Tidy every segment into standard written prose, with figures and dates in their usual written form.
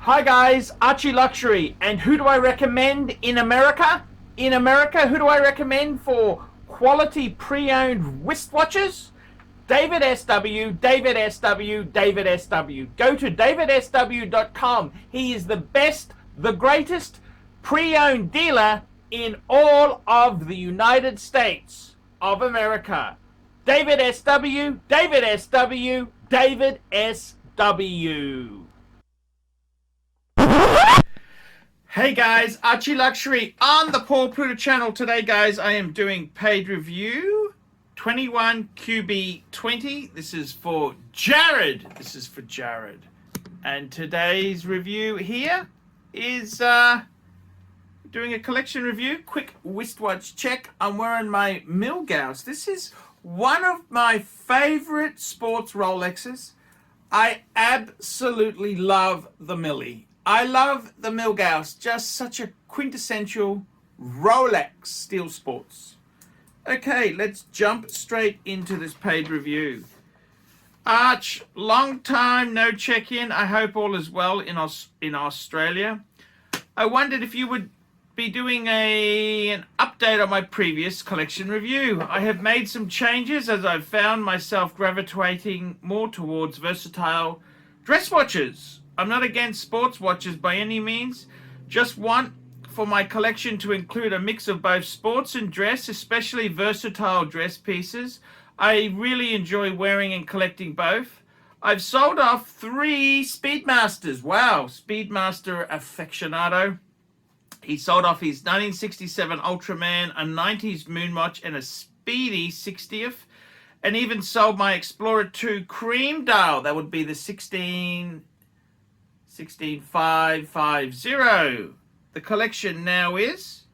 Hi guys, ArchieLuxury, and who do I recommend in America? In America, who do I recommend for quality pre-owned wristwatches? David SW, David SW, David SW. Go to davidsw.com. He is the best, the greatest pre-owned dealer in all of the United States of America. David SW, David SW, David SW. Hey guys, ArchieLuxury on the Paul Pluta channel. Today guys, I am doing paid review 21QB20. This is for Jared. And today's review here is doing a collection review. Quick wristwatch check. I'm wearing my Milgauss. This is one of my favorite sports Rolexes. I absolutely love the Millie. I love the Milgauss, just such a quintessential Rolex steel sports. Okay, let's jump straight into this paid review. Arch, long time no check-in. I hope all is well in Australia. I wondered if you would be doing an update on my previous collection review. I have made some changes as I've found myself gravitating more towards versatile dress watches. I'm not against sports watches by any means, just want for my collection to include a mix of both sports and dress, especially versatile dress pieces. I really enjoy wearing and collecting both. I've sold off 3 Speedmasters. Wow, Speedmaster aficionado. He sold off his 1967 Ultraman, a 90s Moonwatch, and a Speedy 60th, and even sold my Explorer 2 Cream Dial. That would be the 16550. The collection now is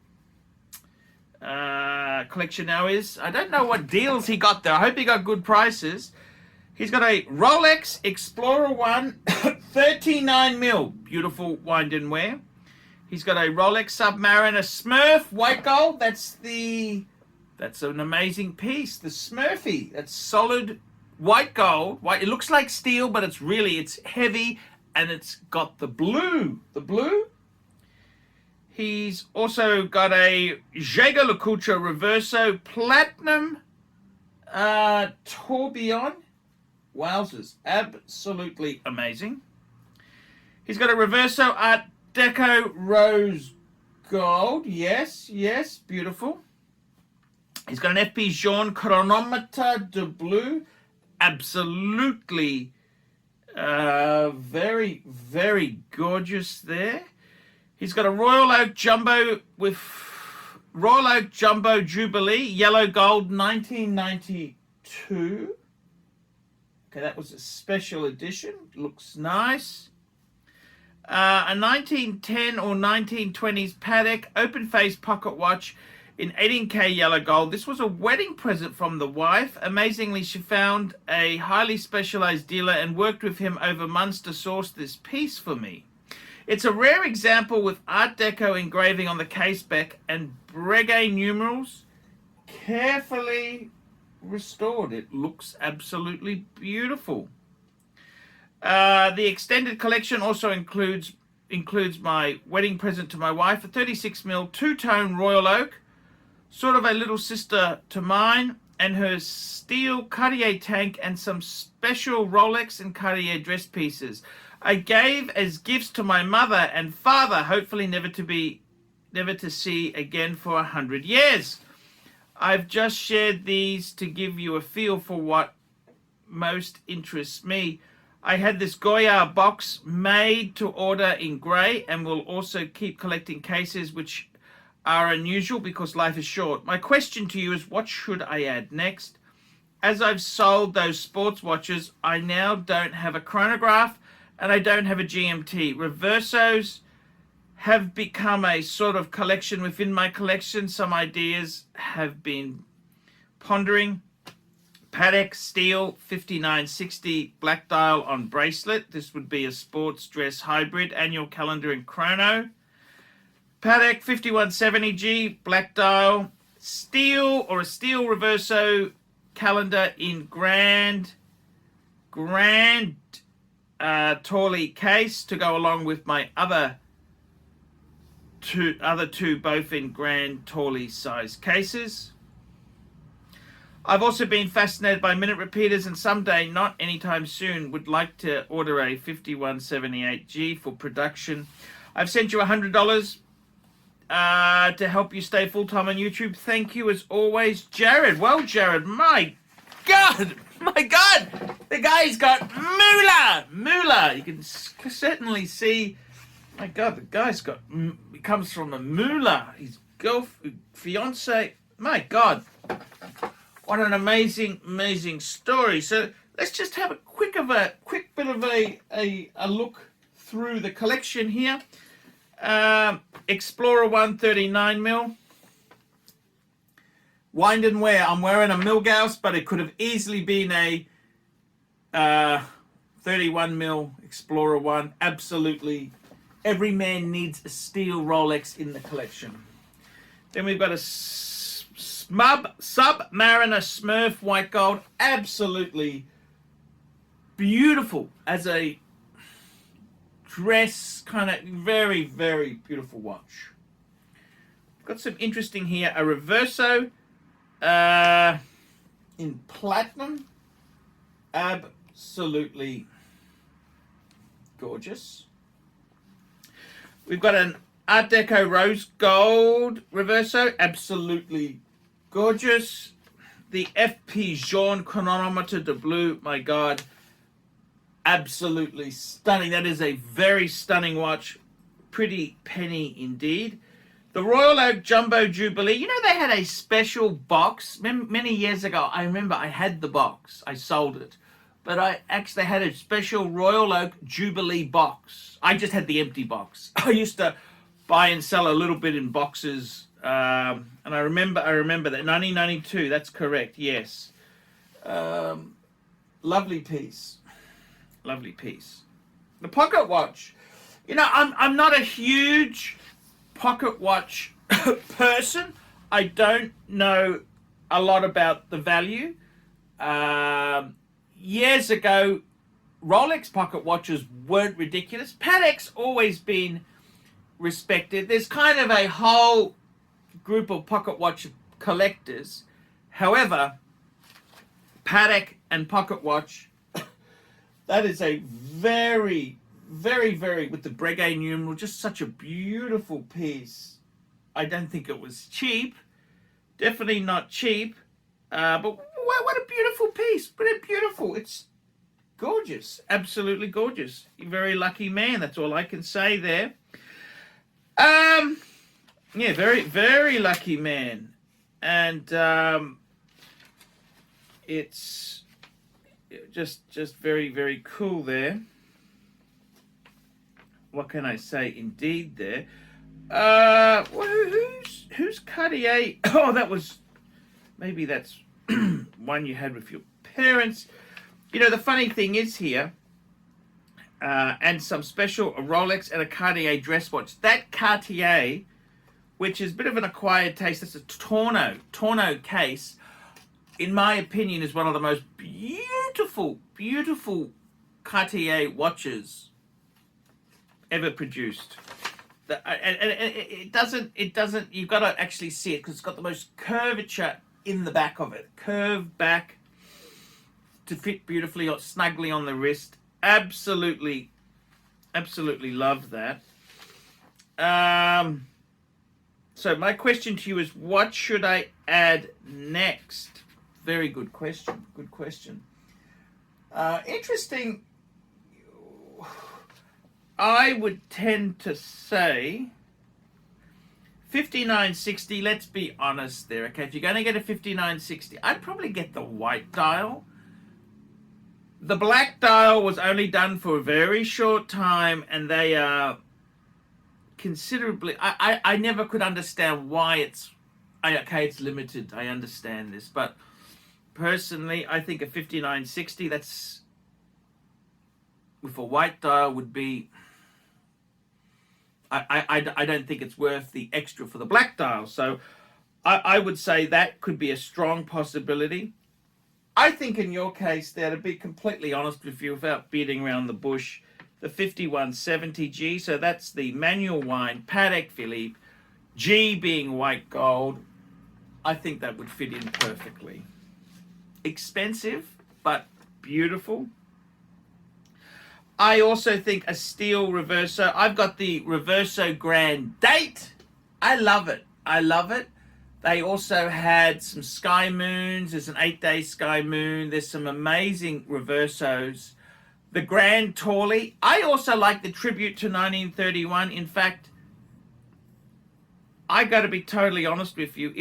I don't know what deals he got there. I hope he got good prices. He's got a Rolex Explorer 1 39mm, beautiful wind and wear. He's got a Rolex Submariner Smurf white gold. That's an amazing piece. The Smurfy, that's solid white gold. It looks like steel, but it's heavy. And it's got the blue. He's also got a Jaeger-LeCoultre Reverso Platinum Tourbillon. Wowzers, absolutely amazing. He's got a Reverso Art Deco Rose Gold. Yes, beautiful. He's got an FP Jaune Chronometer de Bleu. Absolutely very, very gorgeous there. He's got a Royal Oak Jumbo with Royal Oak Jumbo Jubilee, yellow gold, 1992. Okay, that was a special edition. Looks nice. A 1910 or 1920s Patek open face pocket watch in 18K yellow gold. This was a wedding present from the wife. Amazingly, she found a highly specialized dealer and worked with him over months to source this piece for me. It's a rare example with Art Deco engraving on the case back and Breguet numerals carefully restored. It looks absolutely beautiful. The extended collection also includes my wedding present to my wife, a 36mm two-tone Royal Oak, sort of a little sister to mine, and her steel Cartier tank and some special Rolex and Cartier dress pieces. I gave as gifts to my mother and father, hopefully never to see again for 100 years. I've just shared these to give you a feel for what most interests me. I had this Goya box made to order in grey and will also keep collecting cases which are unusual because life is short. My question to you is, what should I add next? As I've sold those sports watches, I now don't have a chronograph and I don't have a GMT. Reversos have become a sort of collection within my collection. Some ideas have been pondering. Patek Steel 5960 black dial on bracelet. This would be a sports dress hybrid, annual calendar and chrono. Patek 5170G black dial, steel or a steel Reverso calendar in grand Torley case to go along with my other two, both in grand Torley size cases. I've also been fascinated by minute repeaters, and someday, not anytime soon, would like to order a 5178G for production. I've sent you $100 to help you stay full-time on YouTube. Thank you as always, Jared. Well, Jared, my God, the guy's got moolah. You can certainly see, my God, the guy's got, he comes from a moolah. His fiance, my God, what an amazing story. So let's just have a quick bit of a look through the collection here. Explorer 139mm. Wind and wear. I'm wearing a Milgauss, but it could have easily been a 31mm Explorer 1. Absolutely, every man needs a steel Rolex in the collection. Then we've got a Submariner Smurf white gold. Absolutely beautiful as a dress, kind of very beautiful watch. Got some interesting here. A Reverso in platinum. Absolutely gorgeous. We've got an Art Deco rose gold Reverso. Absolutely gorgeous. The FP Jaune chronometer de blue. My God. Absolutely stunning. That is a very stunning watch. Pretty penny indeed. The Royal Oak Jumbo Jubilee. You know, they had a special box many years ago. I remember I had the box. I sold it. But I actually had a special Royal Oak Jubilee box. I just had the empty box. I used to buy and sell a little bit in boxes. And I remember that. 1992, that's correct, yes. Lovely piece. Lovely piece. The pocket watch. You know, I'm not a huge pocket watch person. I don't know a lot about the value. Years ago, Rolex pocket watches weren't ridiculous. Patek's always been respected. There's kind of a whole group of pocket watch collectors. However, Patek and pocket watch, that is a very, with the Breguet numeral, just such a beautiful piece. I don't think it was cheap. Definitely not cheap. But what a beautiful piece. What a beautiful. It's gorgeous. Absolutely gorgeous. You're a very lucky man. That's all I can say there. Yeah, very lucky man. And it's just very cool there. What can I say? Indeed there. Who's Cartier? Oh, that was, maybe that's one you had with your parents. You know, the funny thing is here, and some special, a Rolex and a Cartier dress watch. That Cartier, which is a bit of an acquired taste, that's a Torno case, in my opinion, is one of the most beautiful Cartier watches ever produced. And it doesn't, you've got to actually see it because it's got the most curvature in the back of it. Curved back to fit beautifully or snugly on the wrist. Absolutely love that. So my question to you is, what should I add next? Very good question. Good question. Interesting. I would tend to say 5960. Let's be honest there, okay? If you're going to get a 5960, I'd probably get the white dial. The black dial was only done for a very short time, and they are considerably... I never could understand why it's... Okay, it's limited. I understand this, but personally, I think a 5960, that's... with a white dial would be... I don't think it's worth the extra for the black dial. So I would say that could be a strong possibility. I think in your case there, to be completely honest with you, without beating around the bush, the 5170G, so that's the manual wine, Patek Philippe, G being white gold, I think that would fit in perfectly. Expensive, but beautiful. I also think a steel Reverso. I've got the Reverso Grand Date. I love it. I love it. They also had some Sky Moons. There's an 8-day Sky Moon. There's some amazing Reversos. The Grand Torley. I also like the Tribute to 1931. In fact, I got to be totally honest with you.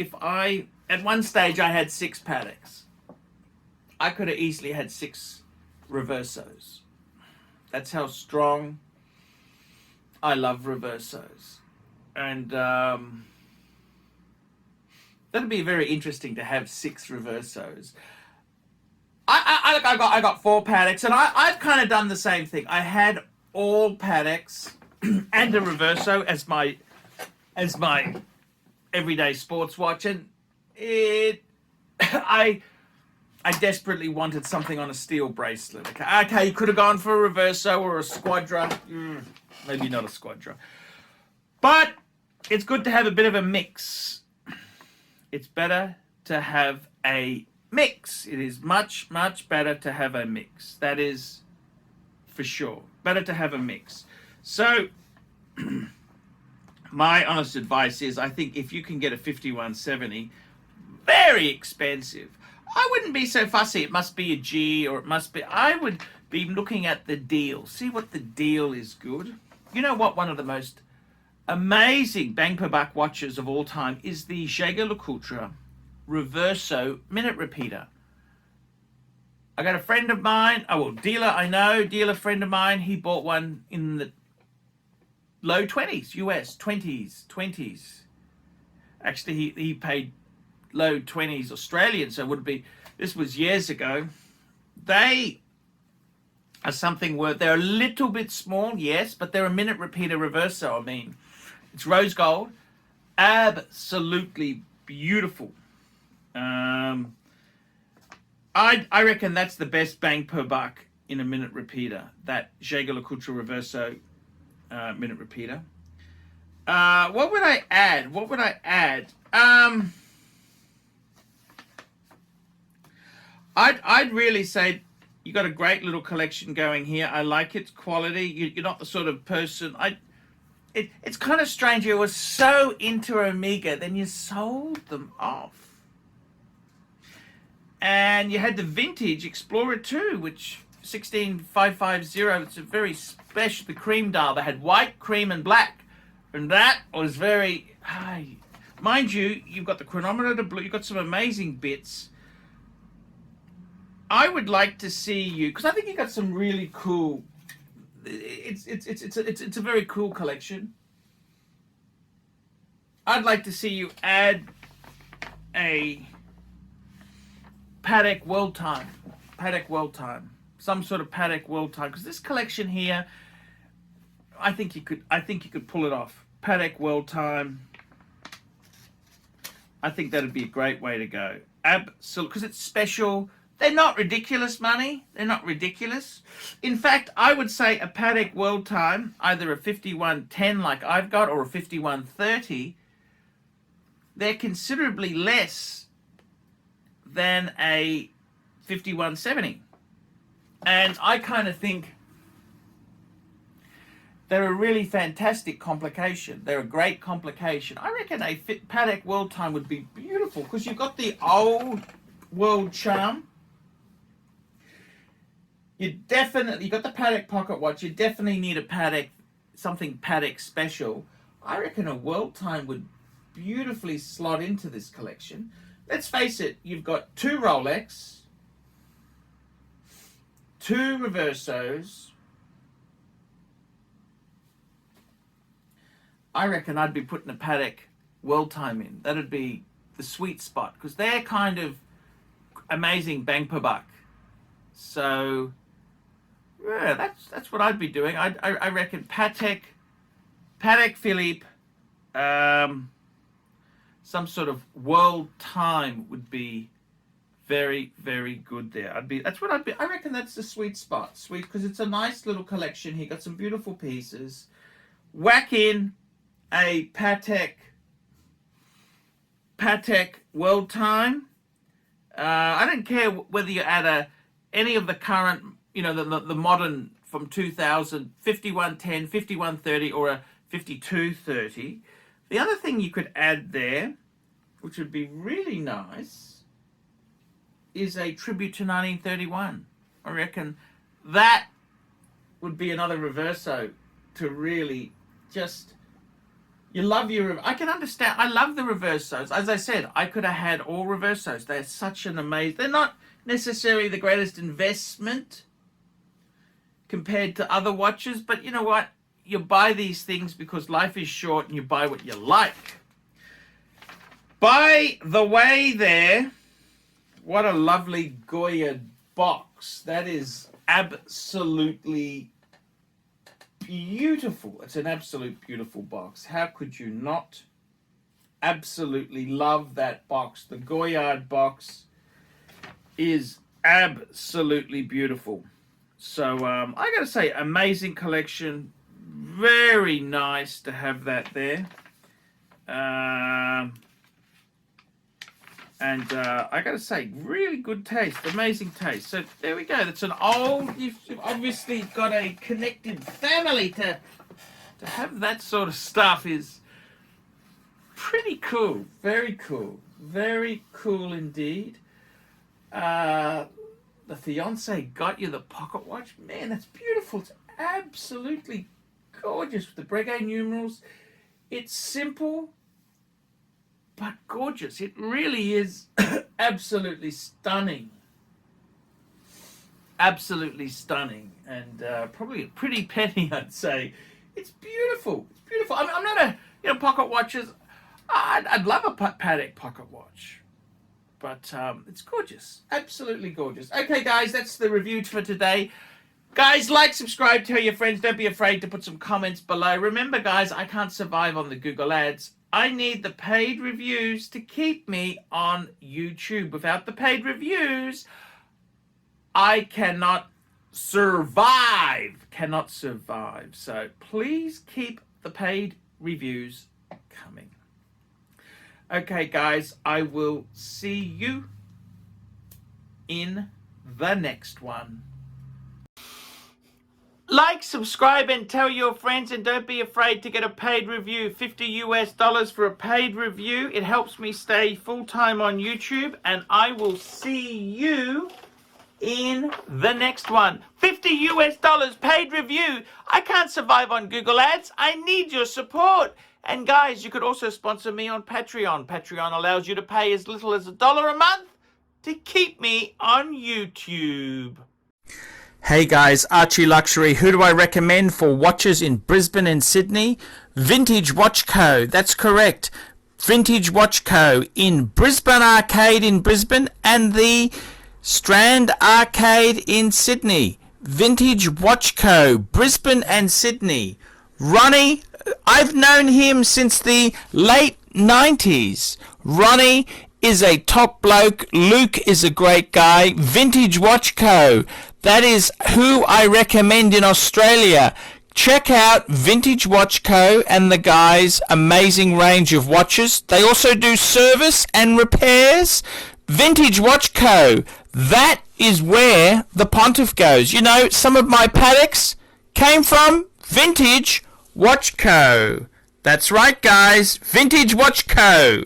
At one stage, I had 6 Pateks. I could have easily had 6 Reversos. That's how strong I love Reversos. And that'd be very interesting to have 6 Reversos. I got 4 Pateks, and I've kind of done the same thing. I had all Pateks and a Reverso as my everyday sports watch, and I desperately wanted something on a steel bracelet. Okay, you could have gone for a Reverso or a Squadra. Maybe not a Squadra. But it's good to have a bit of a mix. It's better to have a mix. It is much, much better to have a mix. That is for sure. Better to have a mix. So, my honest advice is, I think if you can get a 5170, very expensive. I wouldn't be so fussy. It must be a G, or it must be... I would be looking at the deal. See what the deal is good. You know what? One of the most amazing bang per buck watches of all time is the ArchieLuxury Reverso minute repeater. I got a friend of mine, dealer friend of mine, he bought one in the low 20s, US, 20s. Actually, he paid low 20s Australian, so it would be, this was years ago. They are something worth, they're a little bit small, yes, but they're a minute repeater Reverso. I mean, it's rose gold, absolutely beautiful. I reckon that's the best bang per buck in a minute repeater, that ArchieLuxury Reverso minute repeater. What would I add? I'd really say you got a great little collection going here. I like its quality. You're not the sort of person... It's kind of strange. You were so into Omega, then you sold them off. And you had the vintage Explorer 2, which 16550. It's a very special, the cream dial. They had white, cream, and black. And that was very high. Mind you, you've got the chronometer, the blue, you've got some amazing bits. I would like to see you, because I think you got some really cool... It's a very cool collection. I'd like to see you add a Patek World Time, some sort of Patek World Time, because this collection here, I think you could pull it off. Patek World Time. I think that'd be a great way to go. Absolutely, because it's special. They're not ridiculous money. They're not ridiculous. In fact, I would say a Patek World Time, either a 5110 like I've got or a 5130, they're considerably less than a 5170. And I kind of think they're a really fantastic complication. They're a great complication. I reckon a Patek World Time would be beautiful because you've got the old world charm. You got the Patek pocket watch. You definitely need a Patek, something Patek special. I reckon a World Time would beautifully slot into this collection. Let's face it, you've got 2 Rolex, 2 Reversos. I reckon I'd be putting a Patek World Time in. That'd be the sweet spot because they're kind of amazing bang per buck. So yeah, that's what I'd be doing. I reckon Patek Philippe, some sort of World Time would be Very, very good there. I reckon that's the sweet spot. Sweet, because it's a nice little collection here. Got some beautiful pieces. Whack in a Patek World Time. I don't care whether you add any of the current, the modern from 2000, 5110, 5130, or a 5230. The other thing you could add there, which would be really nice, is a tribute to 1931. I reckon that would be another reverso to really just... You love your... I can understand. I love the reversos. As I said, I could have had all reversos. They're such an amazing... They're not necessarily the greatest investment compared to other watches, but you know what? You buy these things because life is short and you buy what you like. By the way there, what a lovely Goya box. That is absolutely beautiful. It's an absolute beautiful box. How could you not absolutely love that box? The Goyard box is absolutely beautiful. So I gotta say, amazing collection. Very nice to have that there. And I gotta say, really good taste, amazing taste. So there we go. That's an old. You've obviously got a connected family to have that sort of stuff is pretty cool. Very cool. Very cool indeed. The fiance got you the pocket watch. Man, that's beautiful. It's absolutely gorgeous with the Breguet numerals. It's simple, but gorgeous. It really is absolutely stunning. Absolutely stunning. And probably a pretty penny, I'd say. It's beautiful. It's beautiful. I'm not a, pocket watches. I'd love a Patek pocket watch. But it's gorgeous. Absolutely gorgeous. Okay, guys, that's the review for today. Guys, like, subscribe, tell your friends. Don't be afraid to put some comments below. Remember, guys, I can't survive on the Google Ads. I need the paid reviews to keep me on YouTube. Without the paid reviews, I cannot survive. Cannot survive. So please keep the paid reviews coming. Okay, guys, I will see you in the next one. Like, subscribe, and tell your friends, and don't be afraid to get a paid review. $50 for a paid review. It helps me stay full-time on YouTube, and I will see you in the next one. $50 paid review. I can't survive on Google Ads. I need your support. And guys, you could also sponsor me on Patreon. Patreon allows you to pay as little as $1 a month to keep me on YouTube. Hey guys, ArchieLuxury. Who do I recommend for watches in Brisbane and Sydney? Vintage Watch Co. That's correct. Vintage Watch Co. in Brisbane Arcade in Brisbane and the Strand Arcade in Sydney. Vintage Watch Co. Brisbane and Sydney. Ronnie, I've known him since the late 90s. Ronnie is a top bloke. Luke is a great guy. Vintage Watch Co. That is who I recommend in Australia. Check out Vintage Watch Co. and the guys' amazing range of watches. They also do service and repairs. Vintage Watch Co. That is where the Pontiff goes. You know, some of my Pateks came from Vintage Watch Co. That's right, guys. Vintage Watch Co.